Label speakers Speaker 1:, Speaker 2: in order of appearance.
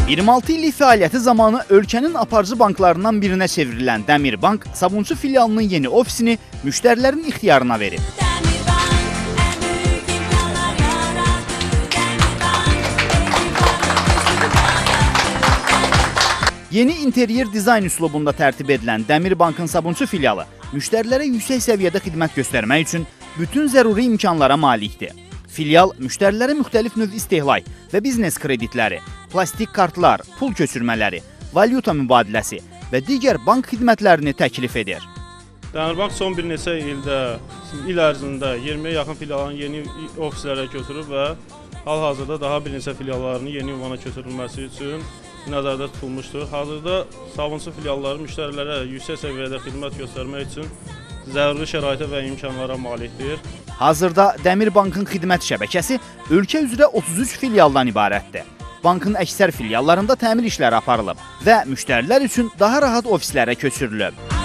Speaker 1: 26 illik fəaliyyəti zamanı ölkənin aparıcı banklarından birinə çevrilən Dəmir Bank Sabunçu filialının yeni ofisini müştərilərin ixtiyarına verib. Yeni interyer dizayn üslubunda tərtib edilən Dəmir Bankın Sabunçu filialı müştərilərə yüksək səviyyədə xidmət göstərmək üçün bütün zəruri imkanlara malikdir. Filial müştərilərə müxtəlif növ istehlak və biznes kreditləri, plastik kartlar, pul köçürmələri, valyuta mübadiləsi və digər bank xidmətlərini təklif edir.
Speaker 2: Dəmir Bank son bir neçə il ərzində 20-yə yaxın filialların yeni ofislərə köçürüb və hal-hazırda daha bir neçə filiallarını yeni ünvana köçürülməsi üçün nəzərdə tutulmuşdur. Hazırda Sabunçu filialları müştərilərə yüksək səviyyədə xidmət göstərmək üçün zəruri şəraitə və imkanlara malikdir.
Speaker 1: Hazırda Dəmir Bankın xidmət şəbəkəsi ölkə üzrə 33 filialdan ibarətdir. Bankın əksər filiallarında təmir işləri aparılıb və müştərilər üçün daha rahat ofislərə köçürülüb.